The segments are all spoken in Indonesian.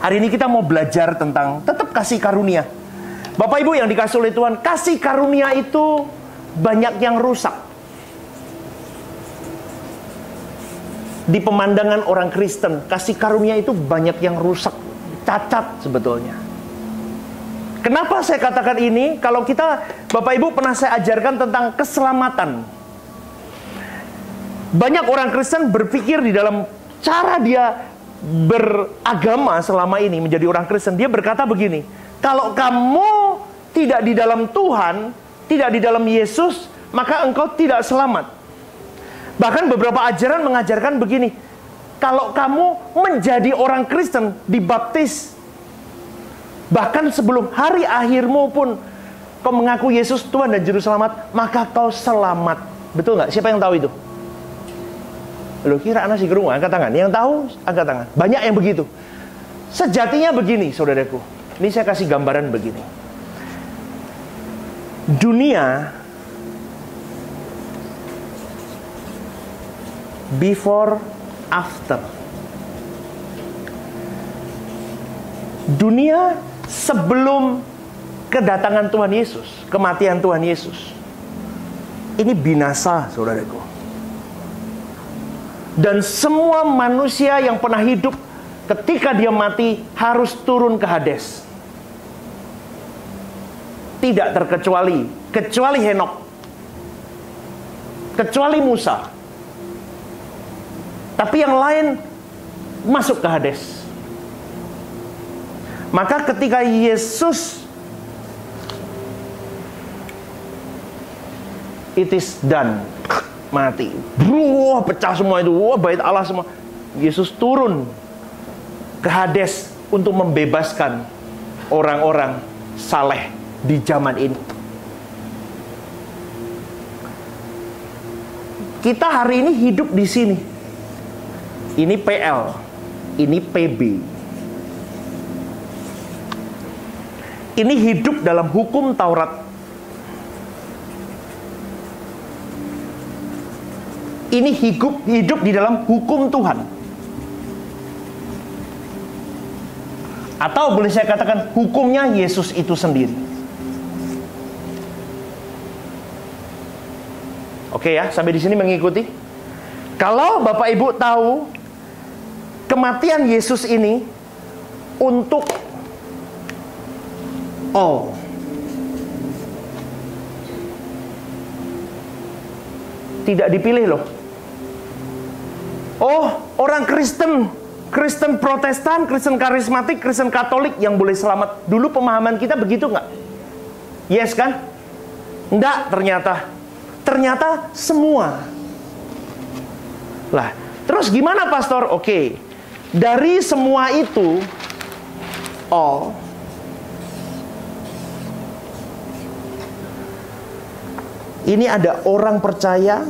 Hari ini kita mau belajar tentang tetap kasih karunia. Bapak Ibu yang dikasih oleh Tuhan, kasih karunia itu banyak yang rusak. Di pemandangan orang Kristen, kasih karunia itu banyak yang rusak, cacat sebetulnya. Kenapa saya katakan ini? Kalau kita, Bapak Ibu, pernah saya ajarkan tentang keselamatan. Banyak orang Kristen berpikir di dalam cara dia beragama selama ini menjadi orang Kristen, dia berkata begini, kalau kamu tidak di dalam Tuhan, tidak di dalam Yesus, maka engkau tidak selamat. Bahkan beberapa ajaran mengajarkan begini, kalau kamu menjadi orang Kristen, dibaptis, bahkan sebelum hari akhirmu pun kau mengaku Yesus Tuhan dan Juru Selamat, maka kau selamat. Betul nggak? Siapa yang tahu itu? Loh, kira anak si gerung, angkat tangan. Yang tahu, angkat tangan. Banyak yang begitu. Sejatinya begini, saudaraku. Ini saya kasih gambaran begini. Dunia before, after. Dunia sebelum kedatangan Tuhan Yesus, kematian Tuhan Yesus, ini binasa, saudaraku. Dan semua manusia yang pernah hidup, ketika dia mati harus turun ke Hades. Tidak terkecuali, kecuali Henok, kecuali Musa. Tapi yang lain masuk ke Hades. Maka ketika Yesus, it is done, mati, wah, pecah semua itu, wah, bait Allah semua. Yesus turun ke Hades untuk membebaskan orang-orang saleh di zaman ini. Kita hari ini hidup di sini. Ini PL, ini PB. Ini hidup dalam hukum Taurat. Ini hidup di dalam hukum Tuhan. Atau boleh saya katakan hukumnya Yesus itu sendiri. Oke ya, sampai di sini mengikuti. Kalau Bapak Ibu tahu kematian Yesus ini untuk all. Tidak dipilih loh. Oh, orang Kristen, Kristen Protestan, Kristen Karismatik, Kristen Katolik yang boleh selamat. Dulu pemahaman kita begitu nggak? Yes kan? Enggak, ternyata semua. Lah, terus gimana pastor? Oke, dari semua itu, ini ada orang percaya,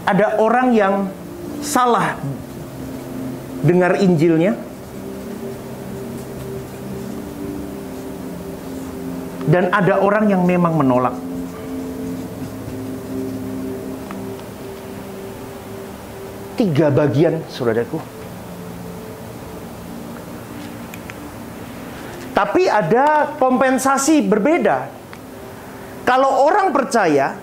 ada orang yang salah dengar Injilnya, dan ada orang yang memang menolak. Tiga bagian, saudaraku. Tapi ada kompensasi berbeda. Kalau orang percaya,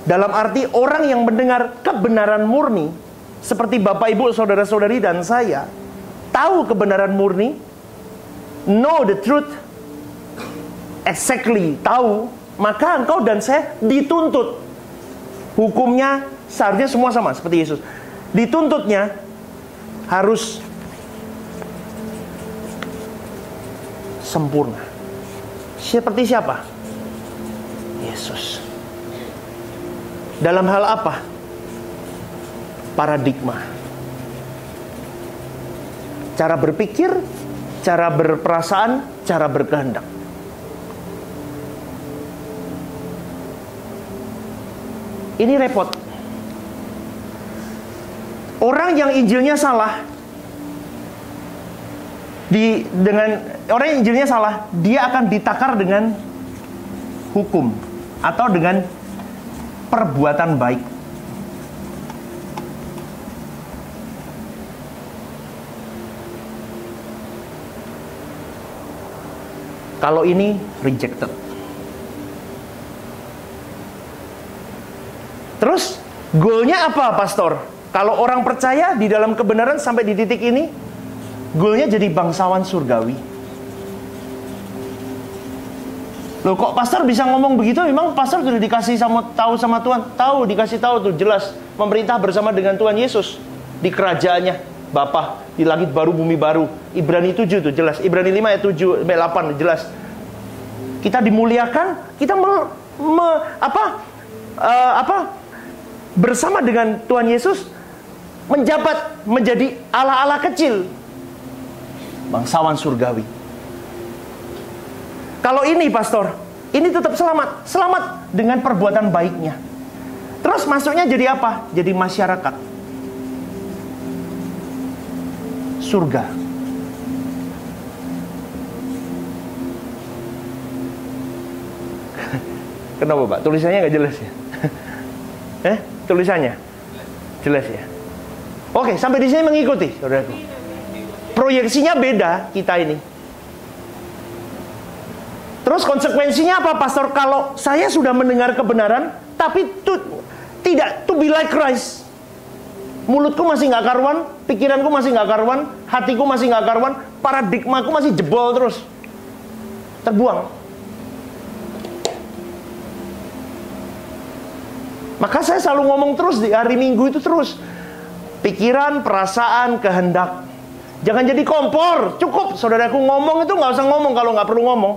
dalam arti orang yang mendengar kebenaran murni, seperti Bapak Ibu, saudara-saudari dan saya, tahu kebenaran murni, know the truth, exactly, tahu, maka engkau dan saya dituntut. Hukumnya seharusnya semua sama, seperti Yesus. Dituntutnya harus sempurna. Seperti siapa? Yesus. Dalam hal apa? Paradigma. Cara berpikir, cara berperasaan, cara berkehendak. Ini repot. Orang yang Injilnya salah, orang yang Injilnya salah, dia akan ditakar dengan hukum atau dengan perbuatan baik. Kalau ini rejected. Terus goalnya apa, pastor? Kalau orang percaya di dalam kebenaran sampai di titik ini, goalnya jadi bangsawan surgawi. Loh, kok pastor bisa ngomong begitu? Memang pastor sudah dikasih tahu sama Tuhan? Tahu, dikasih tahu tuh jelas. Memerintah bersama dengan Tuhan Yesus di kerajaannya Bapa di langit baru bumi baru. Ibrani 7 tuh jelas. Ibrani 5 ayat 7 sampai 8 jelas. Kita dimuliakan, kita bersama dengan Tuhan Yesus menjabat menjadi Allah-Allah kecil, bangsawan surgawi. Kalau ini, pastor, ini tetap selamat. Selamat dengan perbuatan baiknya. Terus masuknya jadi apa? Jadi masyarakat surga. Kenapa, Pak? Tulisannya nggak jelas ya? Tulisannya jelas ya? Oke, sampai di sini mengikuti, saudaraku. Proyeksinya beda kita ini. Terus konsekuensinya apa, pastor? Kalau saya sudah mendengar kebenaran, tapi tidak to be like Christ. Mulutku masih nggak karuan, pikiranku masih nggak karuan, hatiku masih nggak karuan, paradigmaku masih jebol terus, terbuang. Maka saya selalu ngomong terus di hari Minggu itu terus. Pikiran, perasaan, kehendak. Jangan jadi kompor. Cukup, saudaraku, ngomong itu nggak usah ngomong kalau nggak perlu ngomong.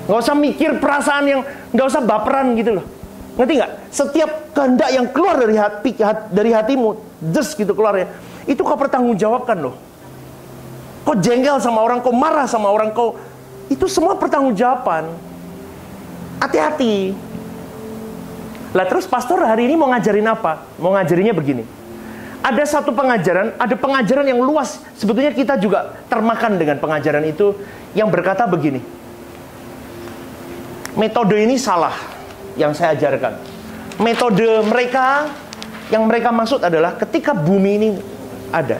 Nggak usah mikir perasaan yang, nggak usah baperan gitu loh. Ngerti nggak? Setiap kehendak yang keluar dari hatimu, just gitu keluar ya, itu kau pertanggungjawabkan loh. Kau jengkel sama orang, kau marah sama orang, kau, itu semua pertanggungjawaban. Hati-hati. Lah terus pastor hari ini mau ngajarin apa? Mau ngajarinnya begini. Ada satu pengajaran, ada pengajaran yang luas. Sebetulnya kita juga termakan dengan pengajaran itu yang berkata begini. Metode ini salah yang saya ajarkan. Metode mereka, yang mereka maksud adalah ketika bumi ini ada,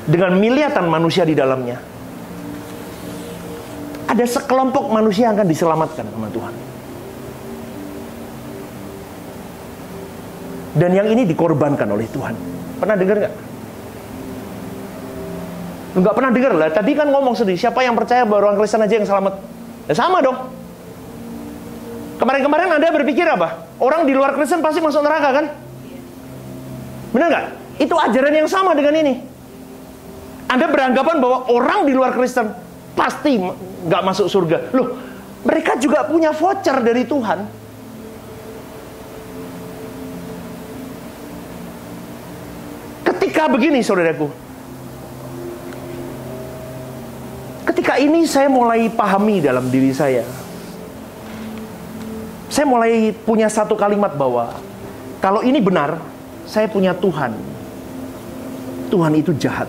dengan miliatan manusia di dalamnya, ada sekelompok manusia yang akan diselamatkan sama Tuhan. Dan yang ini dikorbankan oleh Tuhan. Pernah dengar nggak? Nggak pernah dengar lah. Tadi kan ngomong sedih, siapa yang percaya bahwa orang Kristen aja yang selamat? Ya sama dong. Kemarin-kemarin Anda berpikir apa? Orang di luar Kristen pasti masuk neraka kan? Benar nggak? Itu ajaran yang sama dengan ini. Anda beranggapan bahwa orang di luar Kristen pasti nggak masuk surga. Loh, mereka juga punya voucher dari Tuhan. Ketika begini, saudaraku, ketika ini saya mulai pahami dalam diri saya. Saya mulai punya satu kalimat bahwa kalau ini benar, saya punya Tuhan. Tuhan itu jahat.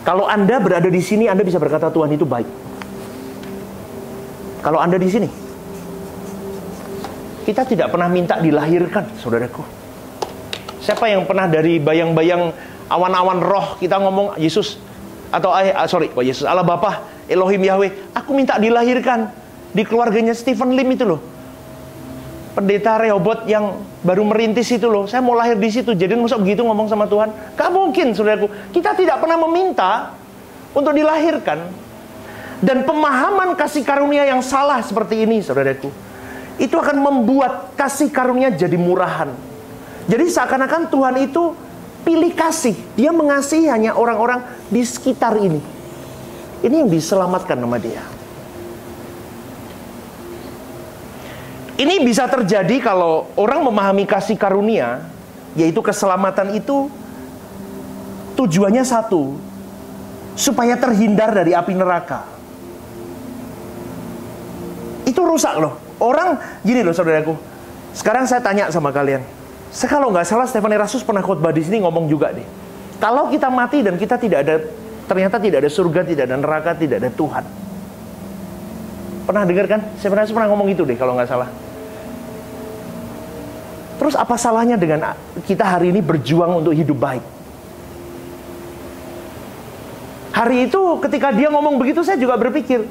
Kalau Anda berada di sini, Anda bisa berkata Tuhan itu baik. Kalau Anda di sini, kita tidak pernah minta dilahirkan, saudaraku. Siapa yang pernah dari bayang-bayang awan-awan roh kita ngomong Yesus atau Yesus Allah Bapa, Elohim Yahweh, aku minta dilahirkan di keluarganya Stephen Lim itu loh. Pendeta Rehoboth yang baru merintis itu loh. Saya mau lahir di situ. Jadi masa begitu ngomong sama Tuhan? Gak mungkin, saudaraku. Kita tidak pernah meminta untuk dilahirkan. Dan pemahaman kasih karunia yang salah seperti ini, saudaraku, itu akan membuat kasih karunia jadi murahan. Jadi seakan-akan Tuhan itu pilih kasih. Dia mengasihi hanya orang-orang di sekitar ini. Ini yang diselamatkan sama dia. Ini bisa terjadi kalau orang memahami kasih karunia, yaitu keselamatan itu tujuannya satu, supaya terhindar dari api neraka. Itu rusak loh. Orang gini loh, saudaraku. Sekarang saya tanya sama kalian. Saya kalau nggak salah Stephen Erastus pernah khotbah di sini ngomong juga deh. Kalau kita mati dan kita ternyata tidak ada surga, tidak ada neraka, tidak ada Tuhan. Pernah dengar kan? Stephen Erastus pernah ngomong itu deh kalau nggak salah. Terus apa salahnya dengan kita hari ini berjuang untuk hidup baik? Hari itu ketika dia ngomong begitu, saya juga berpikir,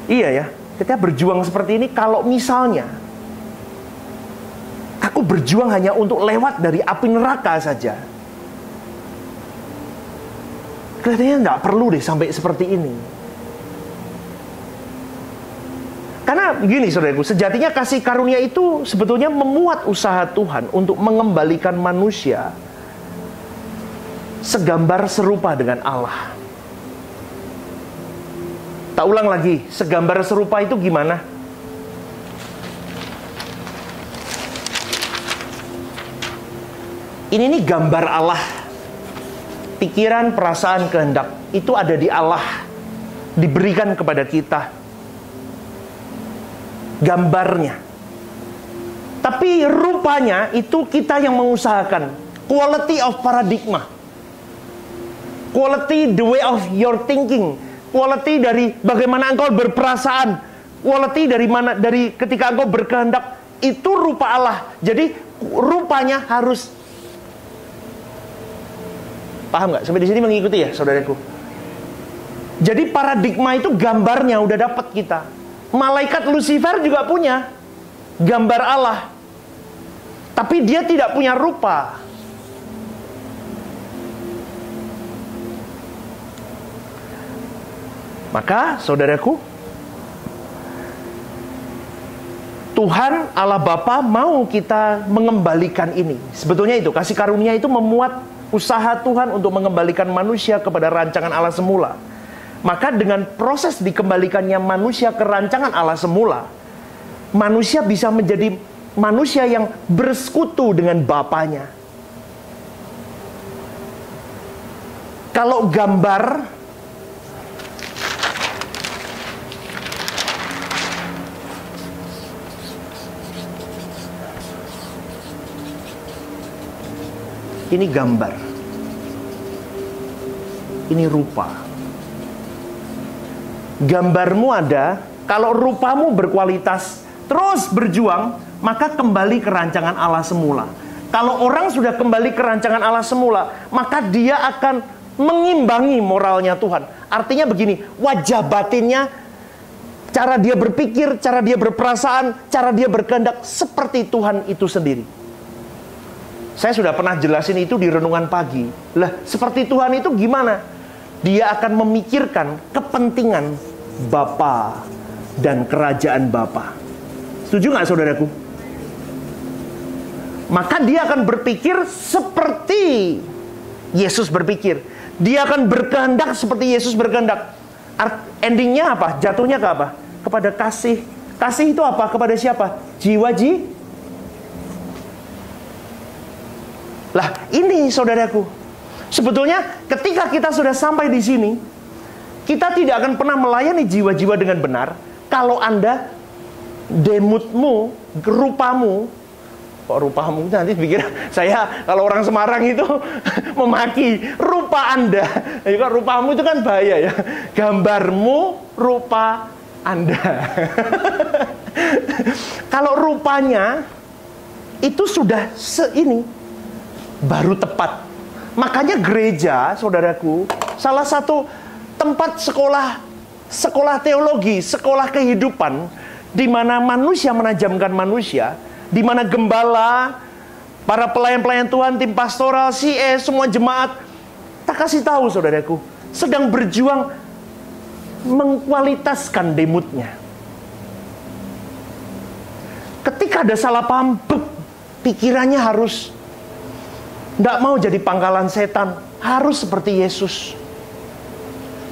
iya ya, kita berjuang seperti ini. Kalau misalnya aku berjuang hanya untuk lewat dari api neraka saja, kelihatannya nggak perlu deh sampai seperti ini. Karena gini saudaraku, sejatinya kasih karunia itu sebetulnya memuat usaha Tuhan untuk mengembalikan manusia segambar serupa dengan Allah. Tak ulang lagi, segambar serupa itu gimana? Ini nih gambar Allah. Pikiran, perasaan, kehendak itu ada di Allah, diberikan kepada kita gambarnya. Tapi rupanya itu kita yang mengusahakan. Quality of paradigma, quality the way of your thinking, quality dari bagaimana engkau berperasaan, quality dari ketika engkau berkehendak, itu rupa Allah. Jadi rupanya harus, paham nggak? Sampai di sini mengikuti ya, saudaraku? Jadi paradigma itu gambarnya udah dapat kita. Malaikat Lucifer juga punya gambar Allah, tapi dia tidak punya rupa. Maka, saudaraku, Tuhan Allah Bapa mau kita mengembalikan ini. Sebetulnya itu, kasih karunia itu memuat usaha Tuhan untuk mengembalikan manusia kepada rancangan Allah semula. Maka dengan proses dikembalikannya manusia ke rancangan Allah semula, manusia bisa menjadi manusia yang bersekutu dengan Bapanya. Kalau gambar, ini gambar, ini rupa. Gambarmu ada, kalau rupamu berkualitas, terus berjuang, maka kembali ke rancangan Allah semula. Kalau orang sudah kembali ke rancangan Allah semula, maka dia akan mengimbangi moralnya Tuhan. Artinya begini, wajah batinnya, cara dia berpikir, cara dia berperasaan, cara dia berkehendak seperti Tuhan itu sendiri. Saya sudah pernah jelasin itu di renungan pagi. Lah, seperti Tuhan itu gimana? Dia akan memikirkan kepentingan Bapa dan kerajaan Bapa. Setuju nggak saudaraku? Maka dia akan berpikir seperti Yesus berpikir. Dia akan berkehendak seperti Yesus berkehendak. Endingnya apa? Jatuhnya ke apa? Kepada kasih. Kasih itu apa? Kepada siapa? Jiwa-jiwa. Lah, ini saudaraku, sebetulnya ketika kita sudah sampai di sini, kita tidak akan pernah melayani jiwa-jiwa dengan benar kalau Anda, demutmu, rupamu, kok rupamu, nanti pikir saya kalau orang Semarang itu memaki rupa Anda. Rupamu itu kan bahaya ya. Gambarmu, rupa Anda. Kalau rupanya itu sudah ini, baru tepat. Makanya gereja, saudaraku, salah satu tempat sekolah teologi, sekolah kehidupan, di mana manusia menajamkan manusia, di mana gembala, para pelayan-pelayan Tuhan, tim pastoral, CE, semua jemaat, tak kasih tahu saudaraku, sedang berjuang mengkualitaskan demutnya. Ketika ada salah paham, pikirannya harus tidak mau jadi pangkalan setan, harus seperti Yesus.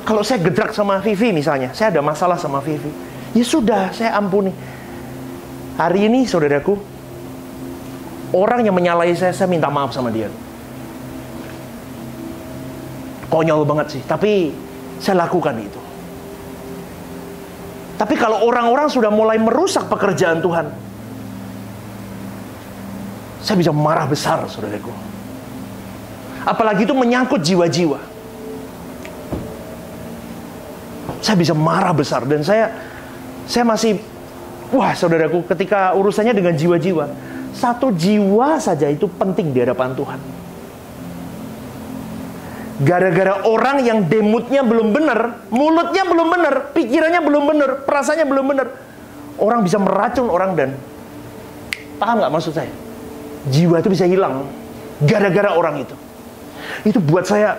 Kalau saya gedrak sama Vivi misalnya, saya ada masalah sama Vivi, ya sudah, saya ampuni. Hari ini saudaraku, orang yang menyalahi saya minta maaf sama dia. Konyol banget sih, tapi saya lakukan itu. Tapi kalau orang-orang sudah mulai merusak pekerjaan Tuhan, saya bisa marah besar saudaraku. Apalagi itu menyangkut jiwa-jiwa, saya bisa marah besar. Dan saya masih, wah saudaraku, ketika urusannya dengan jiwa-jiwa, Satu jiwa saja itu penting di hadapan Tuhan. Gara-gara orang yang demutnya belum benar, mulutnya belum benar, pikirannya belum benar, perasaannya belum benar, orang bisa meracun orang. Dan paham nggak maksud saya? Jiwa itu bisa hilang gara-gara orang itu. Itu buat saya,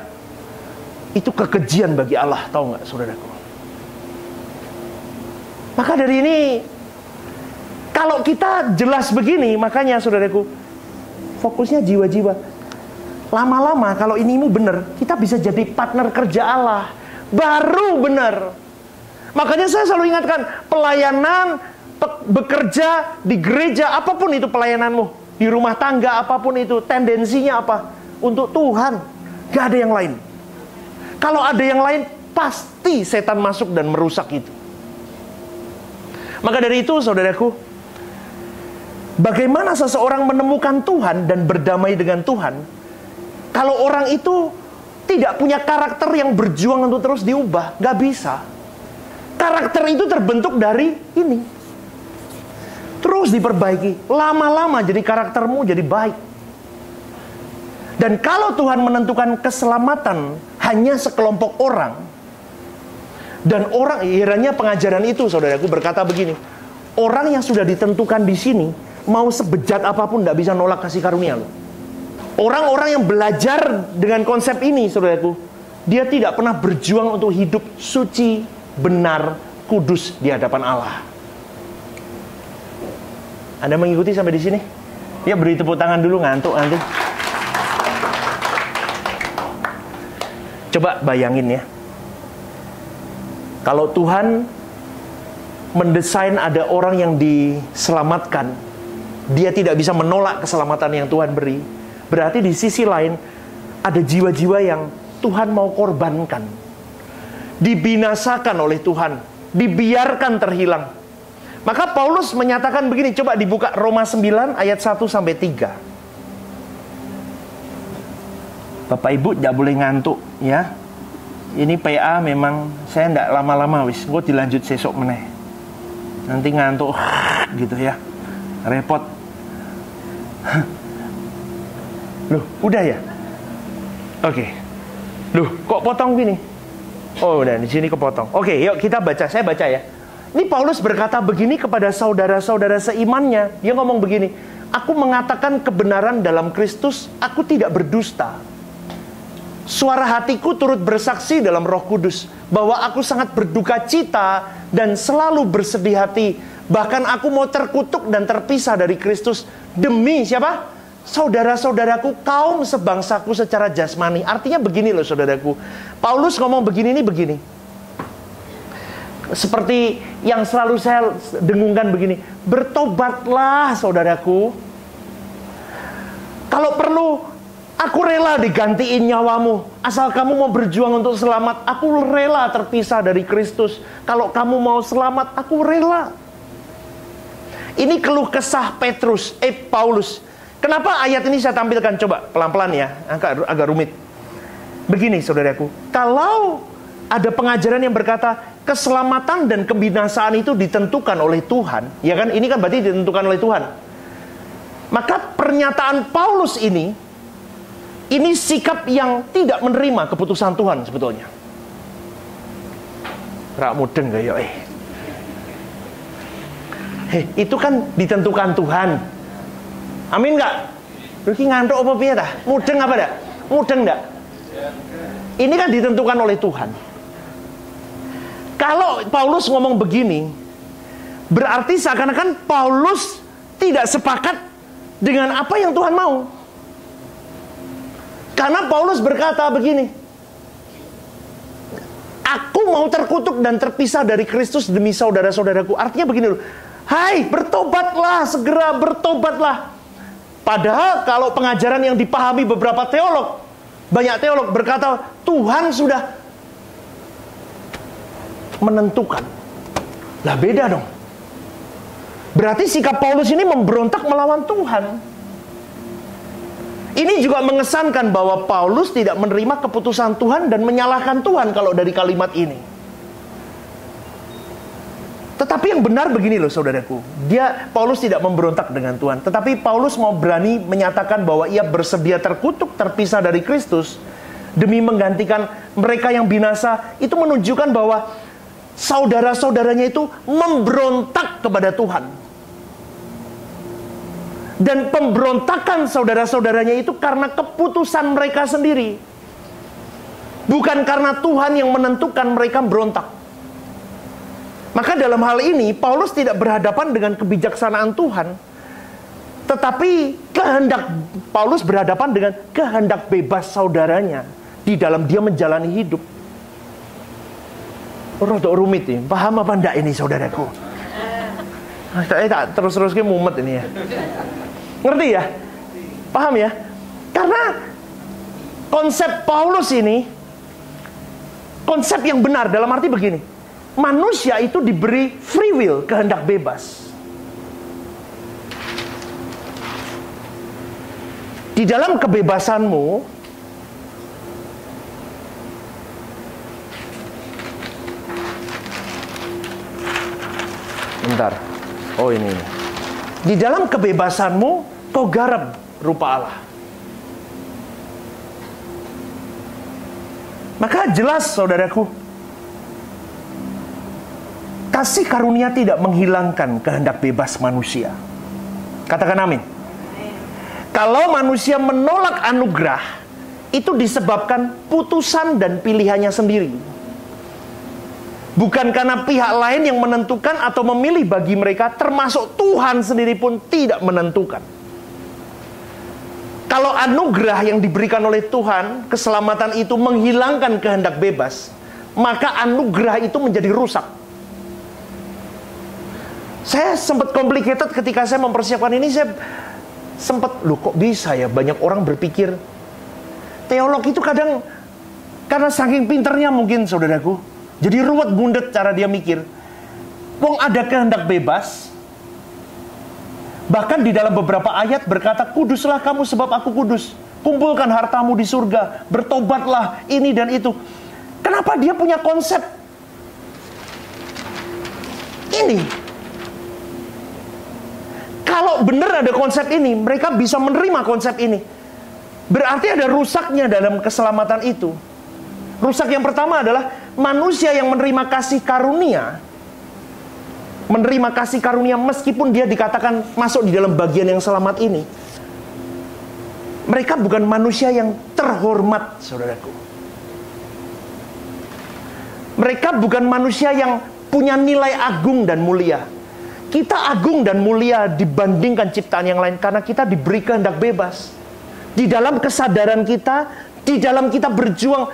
itu kekejian bagi Allah, tahu nggak saudaraku? Maka dari ini, kalau kita jelas begini, makanya saudaraku, fokusnya jiwa-jiwa. Lama-lama kalau inimu benar, kita bisa jadi partner kerja Allah. Baru benar. Makanya saya selalu ingatkan, pelayanan, bekerja di gereja, apapun itu pelayananmu, di rumah tangga, apapun itu, tendensinya apa? Untuk Tuhan. Gak ada yang lain. Kalau ada yang lain, pasti setan masuk dan merusak itu. Maka dari itu, saudaraku, bagaimana seseorang menemukan Tuhan dan berdamai dengan Tuhan? Kalau orang itu tidak punya karakter yang berjuang untuk terus diubah, gak bisa. Karakter itu terbentuk dari ini. Terus diperbaiki. Lama-lama jadi karaktermu jadi baik. Dan kalau Tuhan menentukan keselamatan hanya sekelompok orang, dan orang, kiranya pengajaran itu, saudaraku, berkata begini, orang yang sudah ditentukan di sini, mau sebejat apapun tidak bisa nolak kasih karunia loh. Orang-orang yang belajar dengan konsep ini, saudaraku, dia tidak pernah berjuang untuk hidup suci, benar, kudus di hadapan Allah. Anda mengikuti sampai di sini? Ya, beri tepuk tangan dulu, ngantuk nanti. Coba bayangin ya. Kalau Tuhan mendesain ada orang yang diselamatkan, dia tidak bisa menolak keselamatan yang Tuhan beri. Berarti di sisi lain ada jiwa-jiwa yang Tuhan mau korbankan, dibinasakan oleh Tuhan, dibiarkan terhilang. Maka Paulus menyatakan begini, coba dibuka Roma 9 ayat 1 sampai 3. Bapak Ibu tidak boleh ngantuk ya. Ini PA memang saya tidak lama-lama wis, gue dilanjut sesok meneh. Nanti ngantuk gitu ya. Repot. Loh, udah ya? Oke. Loh, kok potong gini? Oh, udah di sini kepotong. Oke, yuk kita baca. Saya baca ya. Ini Paulus berkata begini kepada saudara-saudara seimannya. Dia ngomong begini, aku mengatakan kebenaran dalam Kristus, aku tidak berdusta. Suara hatiku turut bersaksi dalam Roh Kudus bahwa aku sangat berduka cita dan selalu bersedih hati. Bahkan aku mau terkutuk dan terpisah dari Kristus demi siapa? Saudara-saudaraku, kaum sebangsaku secara jasmani. Artinya begini loh saudaraku, Paulus ngomong begini ini begini, seperti yang selalu saya dengungkan begini, bertobatlah saudaraku. Kalau perlu aku rela digantiin nyawamu, asal kamu mau berjuang untuk selamat. Aku rela terpisah dari Kristus. Kalau kamu mau selamat, aku rela. Ini keluh kesah Paulus. Kenapa ayat ini saya tampilkan? Coba pelan-pelan ya, agak rumit. Begini saudaraku, kalau ada pengajaran yang berkata keselamatan dan kebinasaan itu ditentukan oleh Tuhan, ya kan? Ini kan berarti ditentukan oleh Tuhan. Maka pernyataan Paulus ini sikap yang tidak menerima keputusan Tuhan sebetulnya. Rak mudeng gak ya? Itu kan ditentukan Tuhan. Amin nggak? Ruki ngantuk apa piye dah? Mudeng apa dah? Mudeng nggak? Ini kan ditentukan oleh Tuhan. Kalau Paulus ngomong begini, berarti seakan-akan Paulus tidak sepakat dengan apa yang Tuhan mau. Karena Paulus berkata begini, aku mau terkutuk dan terpisah dari Kristus demi saudara-saudaraku. Artinya begini loh, hai bertobatlah, segera bertobatlah. Padahal kalau pengajaran yang dipahami beberapa teolog, banyak teolog berkata Tuhan sudah menentukan. Lah beda dong. Berarti sikap Paulus ini memberontak melawan Tuhan. Ini juga mengesankan bahwa Paulus tidak menerima keputusan Tuhan dan menyalahkan Tuhan kalau dari kalimat ini. Tetapi yang benar begini loh saudaraku. Paulus tidak memberontak dengan Tuhan. Tetapi Paulus mau berani menyatakan bahwa ia bersedia terkutuk, terpisah dari Kristus, demi menggantikan mereka yang binasa. Itu menunjukkan bahwa saudara-saudaranya itu memberontak kepada Tuhan. Dan pemberontakan saudara-saudaranya itu karena keputusan mereka sendiri. Bukan karena Tuhan yang menentukan mereka berontak. Maka dalam hal ini Paulus tidak berhadapan dengan kebijaksanaan Tuhan, tetapi Paulus berhadapan dengan kehendak bebas saudaranya di dalam dia menjalani hidup. Rodok rumit nih, paham apa enggak ini saudaraku? Tak terus-terusnya mumet ini ya. Ngerti ya? Paham ya? Karena konsep Paulus ini konsep yang benar dalam arti begini. Manusia itu diberi free will, kehendak bebas. Di dalam kebebasanmu, bentar. Oh ini. Di dalam kebebasanmu, kau garap rupa Allah. Maka jelas saudaraku, kasih karunia tidak menghilangkan kehendak bebas manusia. Katakan amin. Kalau manusia menolak anugerah, itu disebabkan putusan dan pilihannya sendiri. Bukan karena pihak lain yang menentukan atau memilih bagi mereka, termasuk Tuhan sendiri pun tidak menentukan. Kalau anugerah yang diberikan oleh Tuhan, keselamatan itu menghilangkan kehendak bebas, maka anugerah itu menjadi rusak. Saya sempat complicated ketika saya mempersiapkan ini. Saya sempat, loh kok bisa ya banyak orang berpikir teolog itu kadang karena saking pinternya mungkin saudaraku, jadi ruwet bundet cara dia mikir. Wong ada kehendak bebas. Bahkan di dalam beberapa ayat berkata, kuduslah kamu sebab aku kudus. Kumpulkan hartamu di surga. Bertobatlah ini dan itu. Kenapa dia punya konsep ini? Kalau benar ada konsep ini, mereka bisa menerima konsep ini. Berarti ada rusaknya dalam keselamatan itu. Rusak yang pertama adalah manusia yang menerima kasih karunia. Menerima kasih karunia meskipun dia dikatakan masuk di dalam bagian yang selamat ini. Mereka bukan manusia yang terhormat, saudaraku. Mereka bukan manusia yang punya nilai agung dan mulia. Kita agung dan mulia dibandingkan ciptaan yang lain karena kita diberi kehendak bebas. Di dalam kesadaran kita, di dalam kita berjuang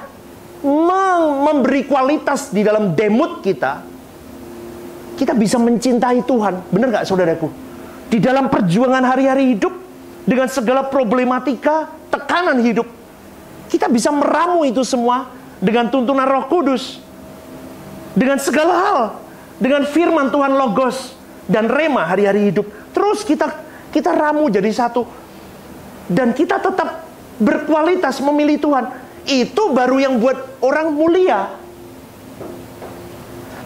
memberi kualitas di dalam demut kita, kita bisa mencintai Tuhan. Benar gak saudaraku? Di dalam perjuangan hari-hari hidup, dengan segala problematika, tekanan hidup, kita bisa meramu itu semua dengan tuntunan Roh Kudus. Dengan segala hal, dengan firman Tuhan Logos dan rema hari-hari hidup. Terus kita ramu jadi satu. Dan kita tetap berkualitas memilih Tuhan. Itu baru yang buat orang mulia.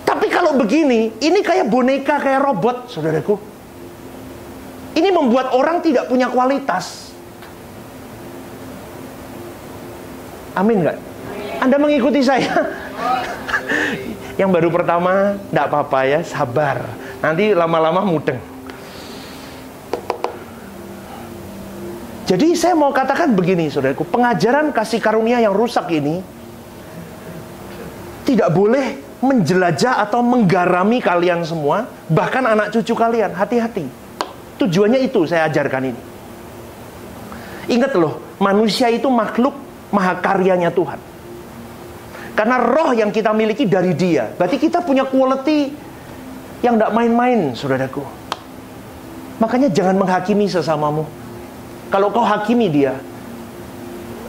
Tapi kalau begini, ini kayak boneka, kayak robot, saudaraku. Ini membuat orang tidak punya kualitas. Amin gak? Anda mengikuti saya? Yang baru pertama, tidak apa-apa ya, sabar. Nanti lama-lama mudeng. Jadi saya mau katakan begini, saudaraku. Pengajaran kasih karunia yang rusak ini tidak boleh menjelajah atau menggarami kalian semua, bahkan anak cucu kalian. Hati-hati. Tujuannya itu saya ajarkan ini. Ingat loh, manusia itu makhluk mahakaryanya Tuhan. Karena roh yang kita miliki dari Dia. Berarti kita punya quality yang tidak main-main, saudaraku. Makanya jangan menghakimi sesamamu. Kalau kau hakimi dia,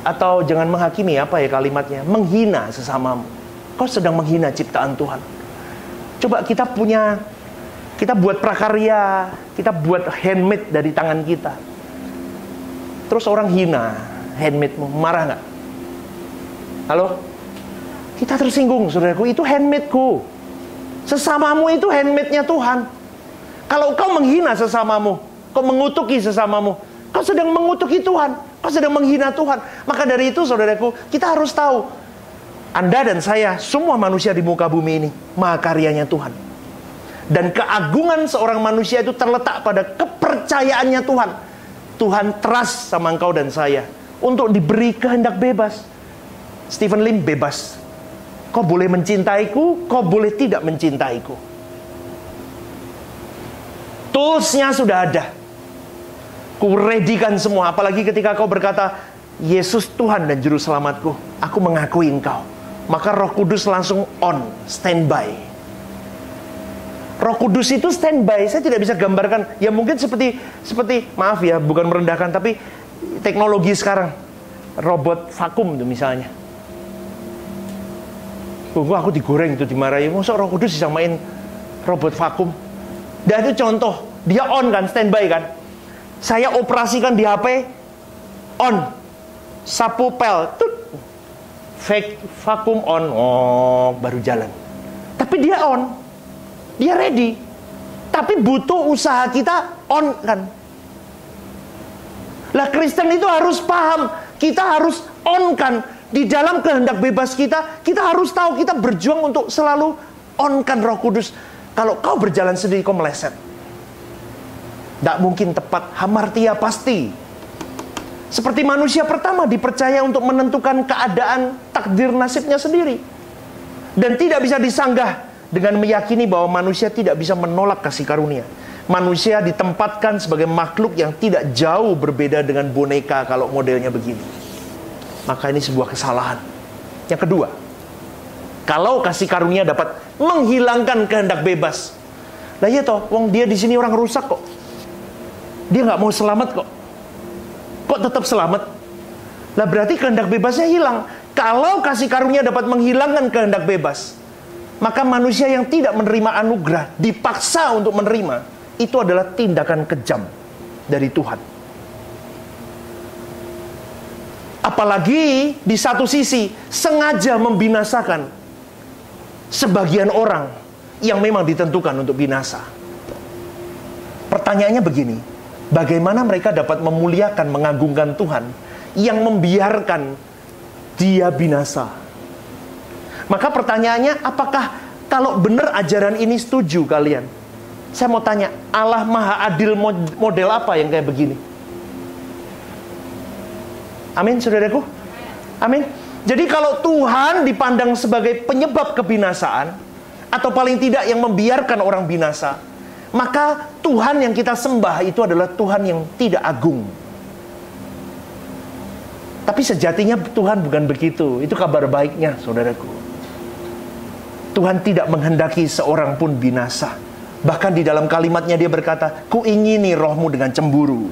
atau jangan menghakimi, apa ya kalimatnya, menghina sesamamu, kau sedang menghina ciptaan Tuhan. Coba kita buat prakarya, kita buat handmade dari tangan kita. Terus orang hina handmade-mu, marah nggak? Halo? Kita tersinggung, saudaraku, itu handmade-ku. Sesamamu itu handmaid-nya Tuhan. Kalau kau menghina sesamamu, kau mengutuki sesamamu, kau sedang mengutuki Tuhan, kau sedang menghina Tuhan. Maka dari itu saudaraku, kita harus tahu, Anda dan saya, semua manusia di muka bumi ini, mahakaryanya Tuhan. Dan keagungan seorang manusia itu terletak pada kepercayaannya Tuhan. Tuhan trust sama engkau dan saya untuk diberi kehendak bebas. Stephen Lim bebas. Kau boleh mencintaiku, kau boleh tidak mencintaiku. Toolsnya sudah ada. Ku readykan semua. Apalagi ketika kau berkata, Yesus Tuhan dan Juru Selamatku, aku mengakui engkau. Maka Roh Kudus langsung on, standby. Roh Kudus itu standby. Saya tidak bisa gambarkan. Ya mungkin seperti maaf ya, bukan merendahkan, tapi teknologi sekarang. Robot vakum itu misalnya. Aku digoreng itu, dimarahi. Masa Roh Kudus bisa main robot vakum? Dan itu contoh. Dia on kan, standby kan. Saya operasikan di HP, on. Sapu pel, tut. Fake vakum on, oh, baru jalan. Tapi dia on. Dia ready. Tapi butuh usaha kita on kan. Lah Kristen itu harus paham. Kita harus on kan. Di dalam kehendak bebas kita harus tahu kita berjuang untuk selalu on-kan Roh Kudus. Kalau kau berjalan sendiri, kau meleset. Tidak mungkin tepat. Hamartia pasti. Seperti manusia pertama dipercaya untuk menentukan keadaan takdir nasibnya sendiri. Dan tidak bisa disanggah dengan meyakini bahwa manusia tidak bisa menolak kasih karunia. Manusia ditempatkan sebagai makhluk yang tidak jauh berbeda dengan boneka kalau modelnya begini. Maka ini sebuah kesalahan. Yang kedua, kalau kasih karunia dapat menghilangkan kehendak bebas. Lah iya toh, wong dia di sini orang rusak kok. Dia nggak mau selamat kok. Kok tetap selamat? Lah berarti kehendak bebasnya hilang. Kalau kasih karunia dapat menghilangkan kehendak bebas, maka manusia yang tidak menerima anugerah dipaksa untuk menerima, itu adalah tindakan kejam dari Tuhan. Apalagi di satu sisi sengaja membinasakan sebagian orang yang memang ditentukan untuk binasa. Pertanyaannya begini, bagaimana mereka dapat memuliakan, mengagungkan Tuhan yang membiarkan dia binasa? Maka pertanyaannya, apakah kalau benar ajaran ini setuju kalian? Saya mau tanya, Allah Maha Adil model apa yang kayak begini? Amin, saudaraku. Amin. Jadi kalau Tuhan dipandang sebagai penyebab kebinasaan, atau paling tidak yang membiarkan orang binasa, maka Tuhan yang kita sembah itu adalah Tuhan yang tidak agung. Tapi sejatinya Tuhan bukan begitu. Itu kabar baiknya, saudaraku. Tuhan tidak menghendaki seorang pun binasa. Bahkan di dalam kalimatnya dia berkata, ku ingini rohmu dengan cemburu.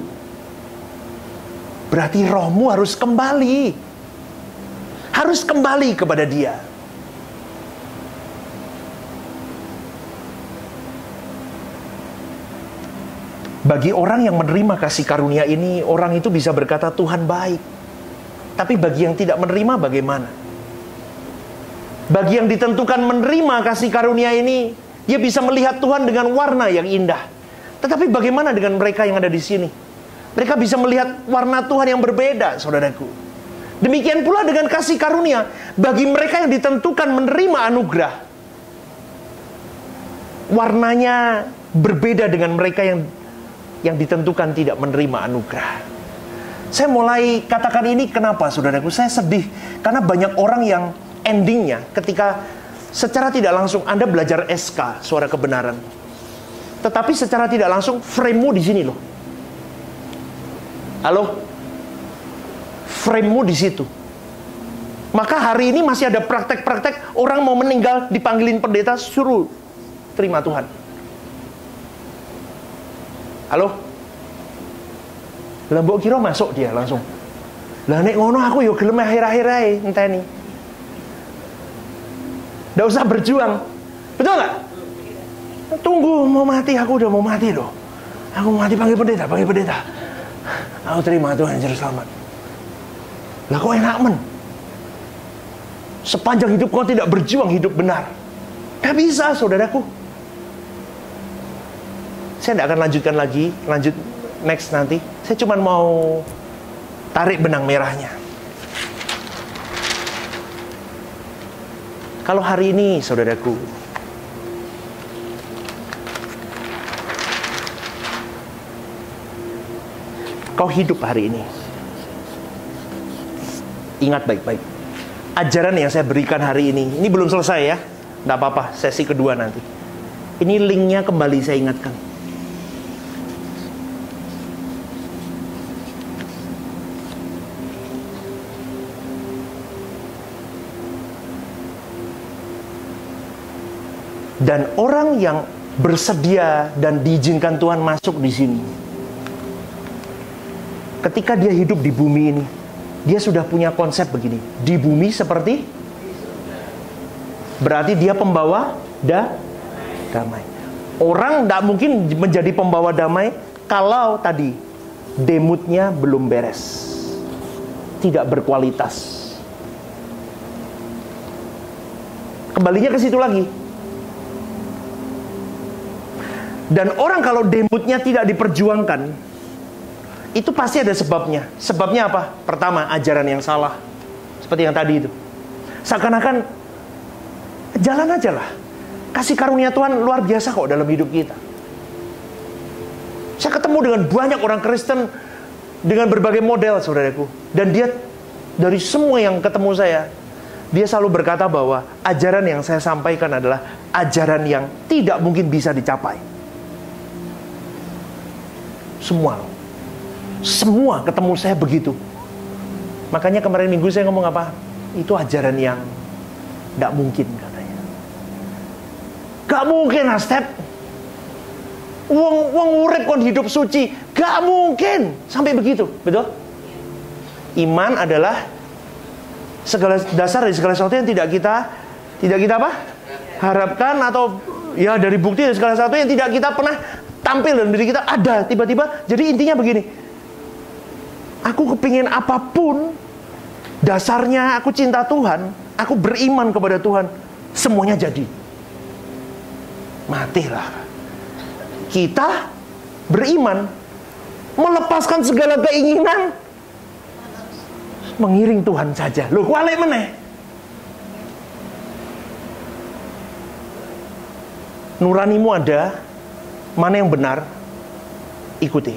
Berarti rohmu harus kembali. Harus kembali kepada dia. Bagi orang yang menerima kasih karunia ini, orang itu bisa berkata Tuhan baik. Tapi bagi yang tidak menerima bagaimana? Bagi yang ditentukan menerima kasih karunia ini, dia bisa melihat Tuhan dengan warna yang indah. Tetapi bagaimana dengan mereka yang ada di sini? Mereka bisa melihat warna Tuhan yang berbeda, saudaraku. Demikian pula dengan kasih karunia. Bagi mereka yang ditentukan menerima anugerah, warnanya berbeda dengan mereka yang ditentukan tidak menerima anugerah. Saya mulai katakan ini kenapa, saudaraku? Saya sedih karena banyak orang yang endingnya ketika secara tidak langsung Anda belajar SK, suara kebenaran. Tetapi secara tidak langsung frame-mu di sini loh. Halo? Frame-mu di situ. Maka hari ini masih ada praktek-praktek orang mau meninggal dipanggilin pendeta suruh terima Tuhan. Halo? Lah mbok kira masuk dia langsung. Lah nek ngono aku yo gelem akhir-akhir ae enteni. Nggak usah berjuang. Betul nggak? Tunggu mau mati, aku udah mau mati loh. Aku mau mati panggil pendeta, panggil pendeta. Aku terima Tuhan Juru Selamat. Lah kok enak men? Sepanjang hidup kau tidak berjuang hidup benar. Nggak bisa, saudaraku. Saya tidak akan lanjutkan lagi, lanjut next nanti. Saya cuma mau tarik benang merahnya. Kalau hari ini, saudaraku, kau hidup hari ini, ingat baik-baik. Ajaran yang saya berikan hari ini belum selesai ya. Nggak apa-apa, sesi kedua nanti. Ini linknya kembali saya ingatkan. Dan orang yang bersedia dan diizinkan Tuhan masuk di sini, ketika dia hidup di bumi ini, dia sudah punya konsep begini. Di bumi seperti, berarti dia pembawa damai. Orang tidak mungkin menjadi pembawa damai kalau tadi demutnya belum beres, tidak berkualitas. Kembalinya ke situ lagi. Dan orang kalau demutnya tidak diperjuangkan, itu pasti ada sebabnya. Sebabnya apa? Pertama, ajaran yang salah. Seperti yang tadi itu. Seakan-akan jalan aja lah. Kasih karunia Tuhan luar biasa kok dalam hidup kita. Saya ketemu dengan banyak orang Kristen dengan berbagai model, saudaraku. Dan dia, dari semua yang ketemu saya, dia selalu berkata bahwa ajaran yang saya sampaikan adalah ajaran yang tidak mungkin bisa dicapai. Semua ketemu saya begitu. Makanya kemarin minggu saya ngomong apa? Itu ajaran yang tidak mungkin katanya. Gak mungkin, Astep. Wong urip kon hidup suci. Gak mungkin. Sampai begitu, betul? Iman adalah segala dasar dari segala sesuatu yang tidak kita apa? Harapkan, atau ya dari bukti dari segala sesuatu yang tidak kita pernah tampil dalam diri kita ada tiba-tiba. Jadi intinya begini, aku kepingin apapun, dasarnya aku cinta Tuhan, aku beriman kepada Tuhan, semuanya jadi. Matilah. Kita beriman, melepaskan segala keinginan, mengiring Tuhan saja. Loh, kualik meneh. Nuranimu ada, mana yang benar, ikuti.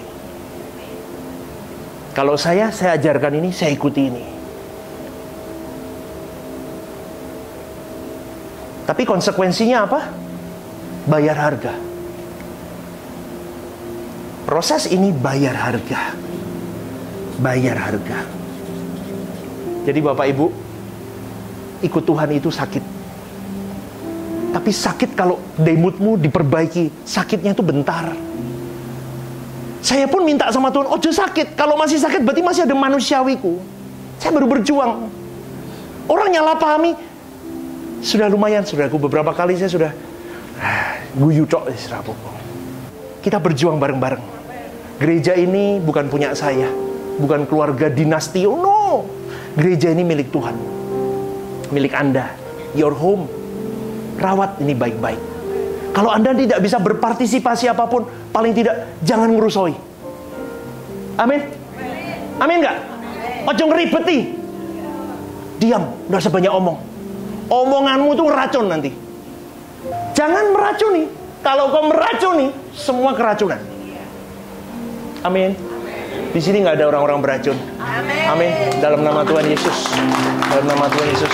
Kalau saya ajarkan ini, saya ikuti ini. Tapi konsekuensinya apa? Bayar harga. Proses ini bayar harga. Bayar harga. Jadi Bapak Ibu, ikut Tuhan itu sakit. Tapi sakit kalau demutmu diperbaiki. Sakitnya itu bentar. Saya pun minta sama Tuhan, ojo sakit. Kalau masih sakit berarti masih ada manusiawiku. Saya baru berjuang. Orang nyalah pahami. Sudah lumayan, saudaraku. Beberapa kali saya sudah guyu tok. Kita berjuang bareng-bareng. Gereja ini bukan punya saya. Bukan keluarga dinasti. Oh no. Gereja ini milik Tuhan. Milik Anda. Your home. Rawat ini baik-baik. Kalau Anda tidak bisa berpartisipasi apapun, paling tidak jangan ngerusoi. Amin. Amin nggak? Ojo ngeribeti. Diam, nggak usah banyak omong. Omonganmu tuh racun nanti. Jangan meracuni. Kalau kau meracuni, semua keracunan. Amin. Di sini nggak ada orang-orang beracun. Amin. Dalam nama Tuhan Yesus. Dalam nama Tuhan Yesus.